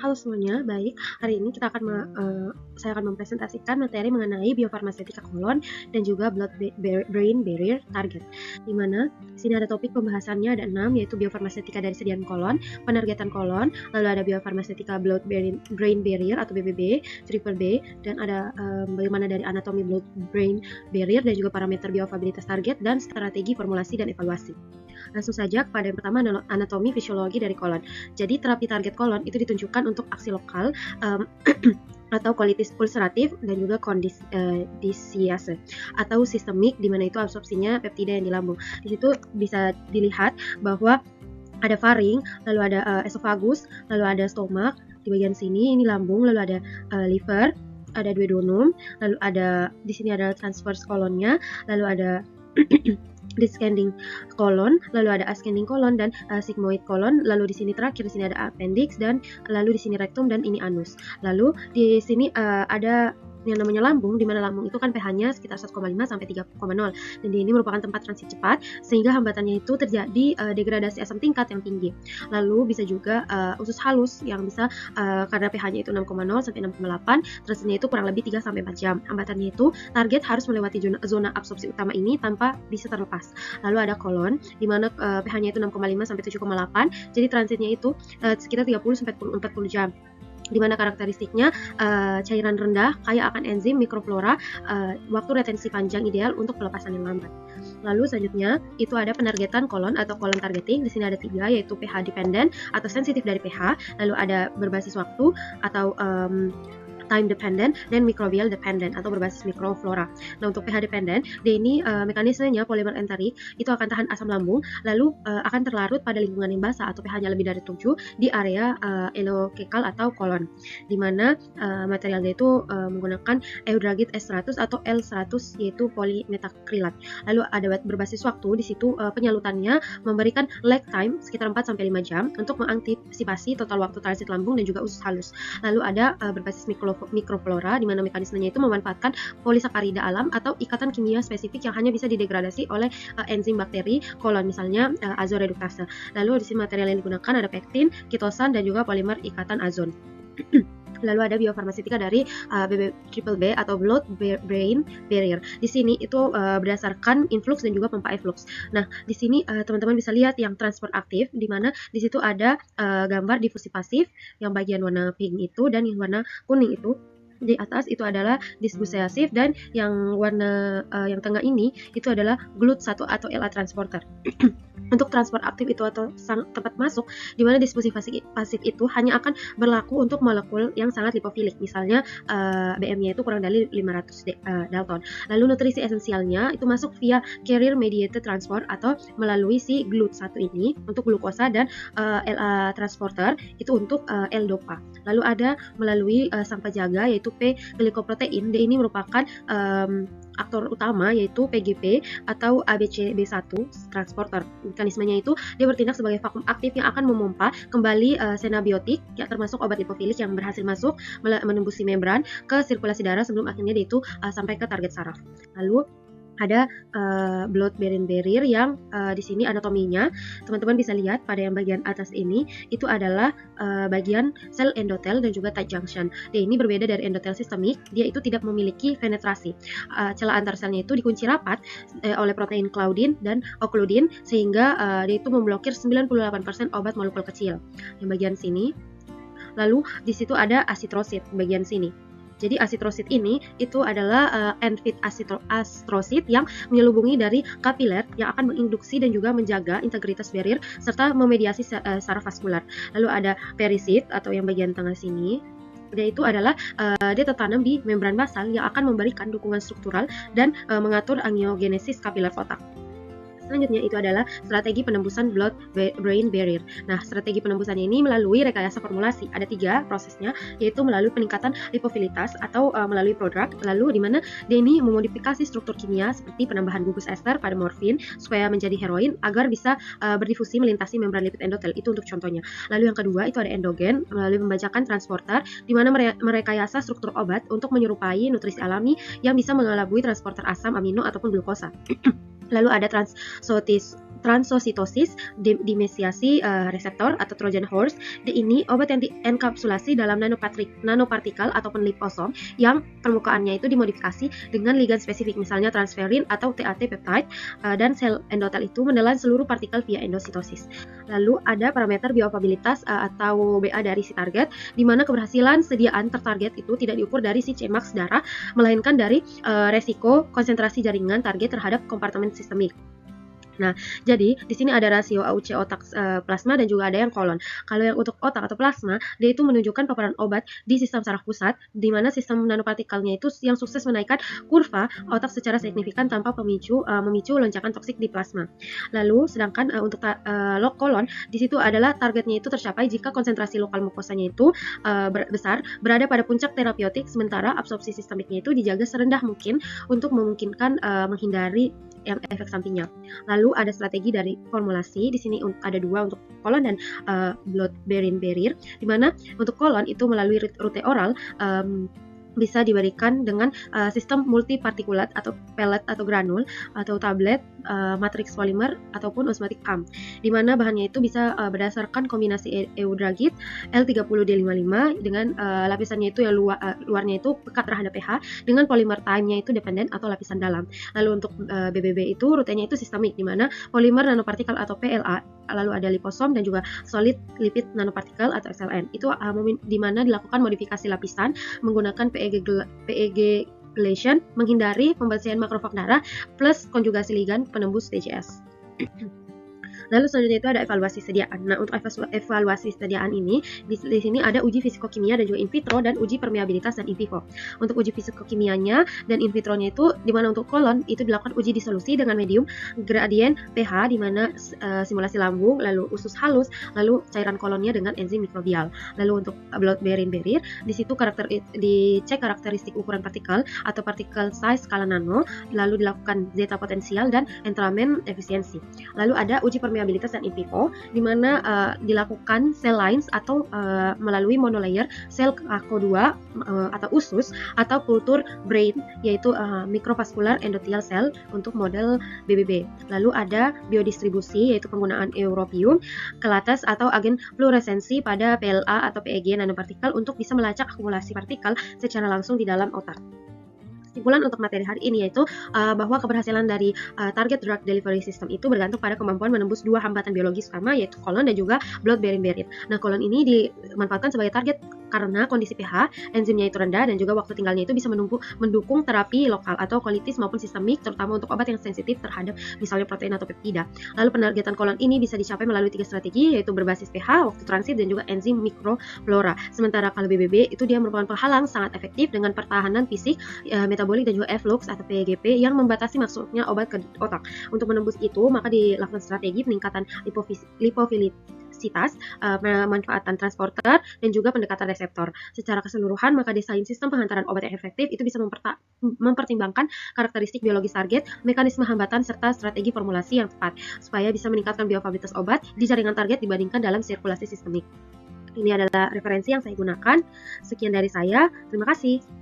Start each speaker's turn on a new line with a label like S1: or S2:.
S1: Halo semuanya, baik. Hari ini saya akan mempresentasikan materi mengenai biofarmasetika kolon dan juga blood-brain barrier target. Di mana di sini ada topik pembahasannya ada 6, yaitu biofarmasetika dari sediaan kolon, penargetan kolon, lalu ada biofarmasetika blood-brain barrier atau BBB, triple B, dan ada bagaimana dari anatomi blood-brain barrier dan juga parameter bioavailabilitas target dan strategi formulasi dan evaluasi. Langsung saja kepada yang pertama, anatomi fisiologi dari kolon. Jadi terapi target kolon itu ditunjukkan untuk aksi lokal atau kolitis ulceratif dan juga kondisiase atau sistemik, di mana itu absorpsinya peptida yang di lambung. Di situ bisa dilihat bahwa ada faring, lalu ada esophagus, lalu ada stomach di bagian sini, ini lambung, lalu ada liver, ada duodenum, lalu ada di sini ada transverse kolonnya, lalu ada descending kolon, lalu ada ascending kolon dan sigmoid kolon, lalu di sini terakhir di sini ada appendix dan lalu di sini rektum dan ini anus. Lalu di sini ada yang namanya lambung, di mana lambung itu kan pH-nya sekitar 1,5 sampai 3,0 dan ini merupakan tempat transit cepat sehingga hambatannya itu terjadi degradasi asam tingkat yang tinggi. Lalu bisa juga usus halus yang bisa karena pH-nya itu 6,0 sampai 6,8, transitnya itu kurang lebih 3 sampai 4 jam. Hambatannya itu target harus melewati zona absorpsi utama ini tanpa bisa terlepas. Lalu ada kolon di mana pH-nya itu 6,5 sampai 7,8, jadi transitnya itu sekitar 30 sampai 40 jam, di mana karakteristiknya cairan rendah, kaya akan enzim, mikroflora, waktu retensi panjang ideal untuk pelepasan yang lambat. Lalu selanjutnya itu ada penargetan kolon atau kolon targeting. Di sini ada 3, yaitu pH dependent atau sensitif dari pH, lalu ada berbasis waktu atau time dependent dan microbial dependent atau berbasis mikroflora. Nah, untuk pH dependent, dia ini mekanismenya polimer enterik itu akan tahan asam lambung, lalu akan terlarut pada lingkungan yang basah atau pH-nya lebih dari 7 di area elokekal atau kolon, di mana materialnya itu menggunakan eudragit S100 atau L100, yaitu polimetakrilat. Lalu ada berbasis waktu, di situ penyalutannya memberikan lag time sekitar 4 sampai 5 jam untuk mengantisipasi total waktu transit lambung dan juga usus halus. Lalu ada berbasis mikroflora, di mana mekanismenya itu memanfaatkan polisakarida alam atau ikatan kimia spesifik yang hanya bisa didegradasi oleh enzim bakteri kolon, misalnya azoreduktase. Lalu di sini material yang digunakan ada pektin, kitosan dan juga polimer ikatan azon. Lalu ada biofarmasetika dari triple B atau blood-brain barrier. Di sini itu berdasarkan influx dan juga pompa efflux. Nah, di sini teman-teman bisa lihat yang transport aktif, di mana di situ ada gambar difusi pasif yang bagian warna pink itu dan yang warna kuning itu. Di atas itu adalah disbuseasif dan yang warna yang tengah ini itu adalah GLUT1 atau LA transporter. Untuk transport aktif itu atau tempat masuk, di mana disfusi pasif itu hanya akan berlaku untuk molekul yang sangat lipofilik, misalnya BM-nya itu kurang dari 500 Dalton. Lalu nutrisi esensialnya itu masuk via carrier mediated transport atau melalui si GLUT1 ini untuk glukosa dan LA transporter itu untuk L-dopa. Lalu ada melalui sang penjaga yaitu P-glikoprotein. Ini merupakan aktor utama yaitu PGP atau ABCB1 transporter. Mekanismenya itu dia bertindak sebagai vakum aktif yang akan memompa kembali senabiotik ya, termasuk obat lipofilik yang berhasil masuk menembusi membran ke sirkulasi darah sebelum akhirnya dia itu sampai ke target saraf. Lalu ada blood-brain barrier yang di sini anatominya teman-teman bisa lihat pada yang bagian atas ini itu adalah bagian sel endotel dan juga tight junction. Dia ini berbeda dari endotel sistemik, dia itu tidak memiliki penetrasi. Celah antar selnya itu dikunci rapat oleh protein claudin dan okludin sehingga dia itu memblokir 98% obat molekul kecil. Yang bagian sini. Lalu di situ ada asitrosit bagian sini. Jadi asitrosit ini itu adalah end-feed astrosit yang menyelubungi dari kapiler yang akan menginduksi dan juga menjaga integritas barrier serta memediasi saraf vaskular. Lalu ada perisit atau yang bagian tengah sini. Dia itu adalah dia tertanam di membran basal yang akan memberikan dukungan struktural dan mengatur angiogenesis kapiler otak. Selanjutnya itu adalah strategi penembusan blood-brain barrier. Nah, strategi penembusannya ini melalui rekayasa formulasi. Ada 3 prosesnya, yaitu melalui peningkatan lipofilitas atau melalui prodrug, lalu di mana dia ini memodifikasi struktur kimia seperti penambahan gugus ester pada morfin supaya menjadi heroin agar bisa berdifusi melintasi membran lipid endotel. Itu untuk contohnya. Lalu yang kedua itu ada endogen melalui pembajakan transporter, di mana merekayasa struktur obat untuk menyerupai nutrisi alami yang bisa mengelabui transporter asam amino ataupun glukosa. Lalu ada transositosis, dimesiasi reseptor atau Trojan horse. D ini obat yang dienkapsulasi dalam nanopartikel ataupun liposom yang permukaannya itu dimodifikasi dengan ligand spesifik, misalnya transferin atau TAT peptide, dan sel endotel itu menelan seluruh partikel via endositosis. Lalu ada parameter bioavailabilitas atau BA dari si target, di mana keberhasilan sediaan tertarget itu tidak diukur dari si Cmax darah, melainkan dari resiko konsentrasi jaringan target terhadap kompartemen sistemik. Nah, jadi di sini ada rasio AUC otak plasma dan juga ada yang kolon. Kalau yang untuk otak atau plasma, dia itu menunjukkan paparan obat di sistem saraf pusat, di mana sistem nanopartikelnya itu yang sukses menaikkan kurva otak secara signifikan tanpa memicu lonjakan toksik di plasma. Lalu, sedangkan untuk kolon, di situ adalah targetnya itu tercapai jika konsentrasi lokal mukosanya itu besar, berada pada puncak terapeutik, sementara absorpsi sistemiknya itu dijaga serendah mungkin untuk memungkinkan menghindari yang efek sampingnya. Lalu ada strategi dari formulasi. Di sini ada dua untuk kolon dan blood-brain barrier, di mana untuk kolon itu melalui rute oral bisa diberikan dengan sistem multipartikulat atau pellet atau granul atau tablet, matrix polimer ataupun osmotic pump, di mana bahannya itu bisa berdasarkan kombinasi eudragit L30D55 dengan lapisannya itu yang luarnya itu pekat terhadap pH dengan polimer time-nya itu dependen atau lapisan dalam. Lalu untuk BBB itu rutenya itu sistemik, di mana polimer nanopartikel atau PLA, lalu ada liposom dan juga solid lipid nanopartikel atau SLN. Itu di mana dilakukan modifikasi lapisan menggunakan PEG gylation, menghindari pembasian makrofag darah plus konjugasi ligand penembus TCS. Lalu selanjutnya itu ada evaluasi sediaan. Nah, untuk evaluasi sediaan ini di sini ada uji fisikokimia dan juga in vitro dan uji permeabilitas dan in vivo. Untuk uji fisikokimianya dan in vitronya itu di mana untuk kolon itu dilakukan uji disolusi dengan medium gradien pH, di mana simulasi lambung, lalu usus halus, lalu cairan kolonnya dengan enzim mikrobial. Lalu untuk blood-brain barrier di situ dicek karakteristik ukuran partikel atau partikel size skala nano, lalu dilakukan zeta potensial dan entramen efisiensi. Lalu ada uji permeabilitas dan in vivo, di mana dilakukan cell lines atau melalui monolayer sel ACO2 atau usus atau kultur brain, yaitu microvascular endothelial cell untuk model BBB. Lalu ada biodistribusi, yaitu penggunaan europium, kelates atau agen fluoresensi pada PLA atau PEG nanopartikel untuk bisa melacak akumulasi partikel secara langsung di dalam otak. Kesimpulan untuk materi hari ini yaitu bahwa keberhasilan dari target drug delivery system itu bergantung pada kemampuan menembus dua hambatan biologis utama, yaitu kolon dan juga blood-brain barrier. Nah, kolon ini dimanfaatkan sebagai target karena kondisi pH, enzimnya itu rendah dan juga waktu tinggalnya itu bisa mendukung terapi lokal atau kolitis maupun sistemik, terutama untuk obat yang sensitif terhadap misalnya protein atau peptida. Lalu penargetan kolon ini bisa dicapai melalui 3 strategi, yaitu berbasis pH, waktu transit dan juga enzim mikroflora. Sementara kalau BBB itu dia merupakan penghalang sangat efektif dengan pertahanan fisik, metabolik dan juga efflux atau PGP yang membatasi masuknya obat ke otak. Untuk menembus itu maka dilakukan strategi peningkatan lipofilisitas, pemanfaatan transporter dan juga pendekatan reseptor. Secara keseluruhan maka desain sistem penghantaran obat yang efektif itu bisa mempertimbangkan karakteristik biologis target, mekanisme hambatan serta strategi formulasi yang tepat supaya bisa meningkatkan bioavailabilitas obat di jaringan target dibandingkan dalam sirkulasi sistemik. Ini adalah referensi yang saya gunakan. Sekian dari saya. Terima kasih.